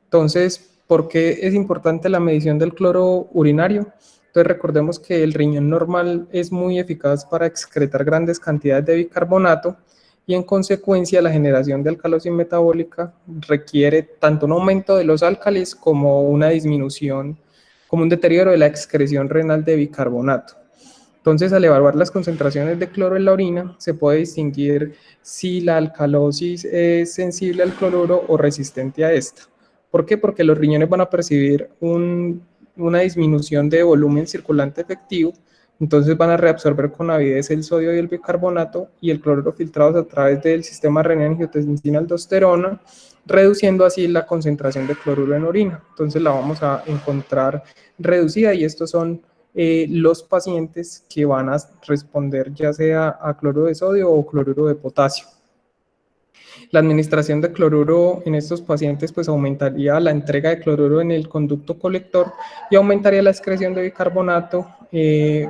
Entonces, ¿por qué es importante la medición del cloro urinario? Entonces, recordemos que el riñón normal es muy eficaz para excretar grandes cantidades de bicarbonato, y en consecuencia la generación de alcalosis metabólica requiere tanto un aumento de los álcalis como una disminución, como un deterioro de la excreción renal de bicarbonato. Entonces, al evaluar las concentraciones de cloro en la orina, se puede distinguir si la alcalosis es sensible al cloruro o resistente a esta. ¿Por qué? Porque los riñones van a percibir una disminución de volumen circulante efectivo, entonces van a reabsorber con avidez el sodio y el bicarbonato y el cloruro filtrados a través del sistema renina-angiotensina-aldosterona, reduciendo así la concentración de cloruro en orina. Entonces la vamos a encontrar reducida, y estos son los pacientes que van a responder ya sea a cloruro de sodio o cloruro de potasio. La administración de cloruro en estos pacientes pues aumentaría la entrega de cloruro en el conducto colector y aumentaría la excreción de bicarbonato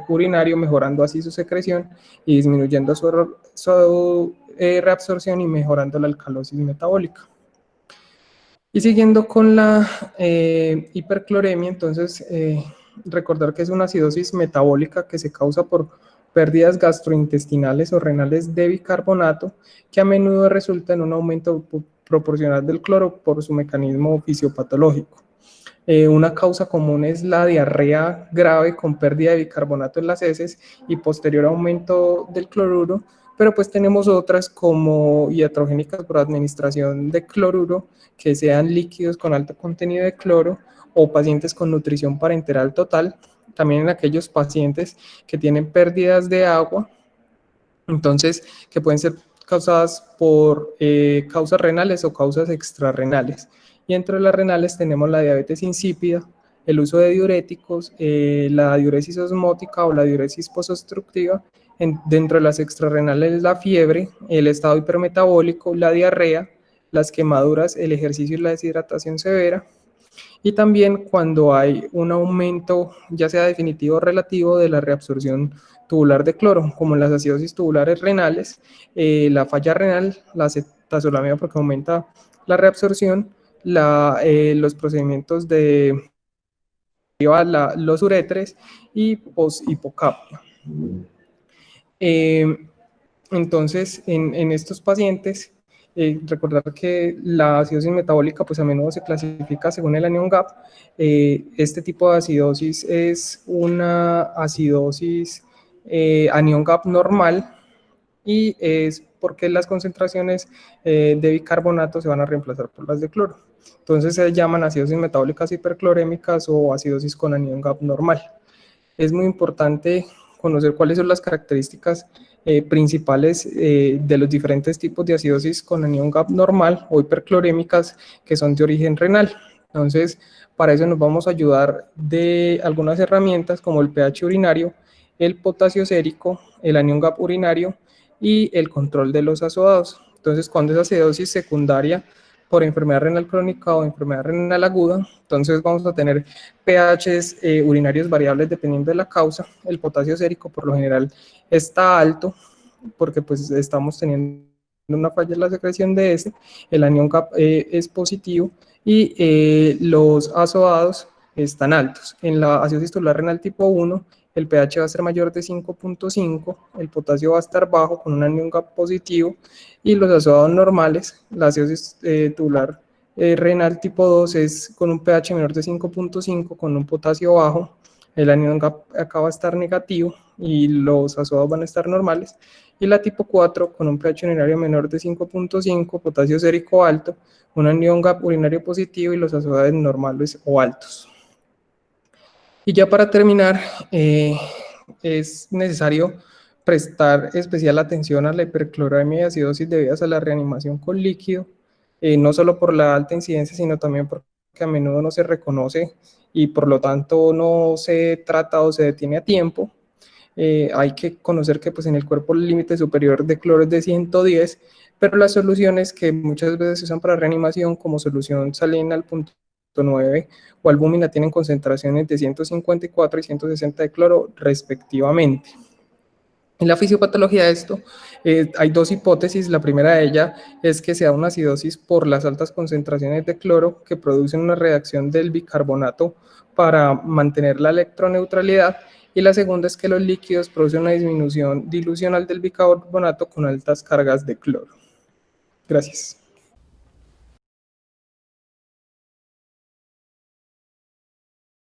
urinario, mejorando así su secreción y disminuyendo su reabsorción y mejorando la alcalosis metabólica. Y siguiendo con la hipercloremia, entonces recordar que es una acidosis metabólica que se causa por pérdidas gastrointestinales o renales de bicarbonato, que a menudo resulta en un aumento proporcional del cloro por su mecanismo fisiopatológico. Una causa común es la diarrea grave con pérdida de bicarbonato en las heces y posterior aumento del cloruro, pero pues tenemos otras como iatrogénicas por administración de cloruro, que sean líquidos con alto contenido de cloro, o pacientes con nutrición parenteral total, también en aquellos pacientes que tienen pérdidas de agua, entonces que pueden ser causadas por causas renales o causas extrarrenales. Y entre las renales tenemos la diabetes insípida, el uso de diuréticos, la diuresis osmótica o la diuresis posobstructiva. Dentro de las extrarrenales, la fiebre, el estado hipermetabólico, la diarrea, las quemaduras, el ejercicio y la deshidratación severa. Y también cuando hay un aumento, ya sea definitivo o relativo, de la reabsorción tubular de cloro, como en las acidosis tubulares renales, la falla renal, la acetazolamida porque aumenta la reabsorción, los procedimientos de los uretres y poshipocapnia. Entonces, en estos pacientes, recordar que la acidosis metabólica pues a menudo se clasifica según el anion gap. Este tipo de acidosis es una acidosis anion gap normal, y es porque las concentraciones de bicarbonato se van a reemplazar por las de cloro. Entonces se llaman acidosis metabólicas hiperclorémicas o acidosis con anion gap normal. Es muy importante conocer cuáles son las características principales de los diferentes tipos de acidosis con anion gap normal o hiperclorémicas que son de origen renal. Entonces, para eso nos vamos a ayudar de algunas herramientas como el pH urinario, el potasio sérico, el anion gap urinario y el control de los azodados. Entonces, cuando es acidosis secundaria por enfermedad renal crónica o enfermedad renal aguda, entonces vamos a tener pHs urinarios variables dependiendo de la causa. El potasio sérico por lo general está alto porque pues estamos teniendo una falla en la secreción de este. El anion gap es positivo y los azodados están altos. En la acidosis tubular renal tipo 1, el pH va a ser mayor de 5.5, el potasio va a estar bajo con un anion gap positivo, y los azodados normales, la acidosis tubular renal tipo 2 es con un pH menor de 5.5 con un potasio bajo, el anion gap acá va a estar negativo, y los azoados van a estar normales, y la tipo 4 con un pH urinario menor de 5.5, potasio sérico alto, un anion gap urinario positivo y los azoados normales o altos. Y ya para terminar, es necesario prestar especial atención a la hipercloramia y acidosis debidas a la reanimación con líquido, no solo por la alta incidencia, sino también porque a menudo no se reconoce y por lo tanto no se trata o se detiene a tiempo. Hay que conocer que pues, en el cuerpo el límite superior de cloro es de 110, pero las soluciones que muchas veces se usan para reanimación, como solución salina al punto 9 o albúmina, tienen concentraciones de 154 y 160 de cloro respectivamente. En la fisiopatología de esto hay dos hipótesis. La primera de ellas es que sea una acidosis por las altas concentraciones de cloro que producen una reacción del bicarbonato para mantener la electroneutralidad, y la segunda es que los líquidos producen una disminución dilucional del bicarbonato con altas cargas de cloro. Gracias.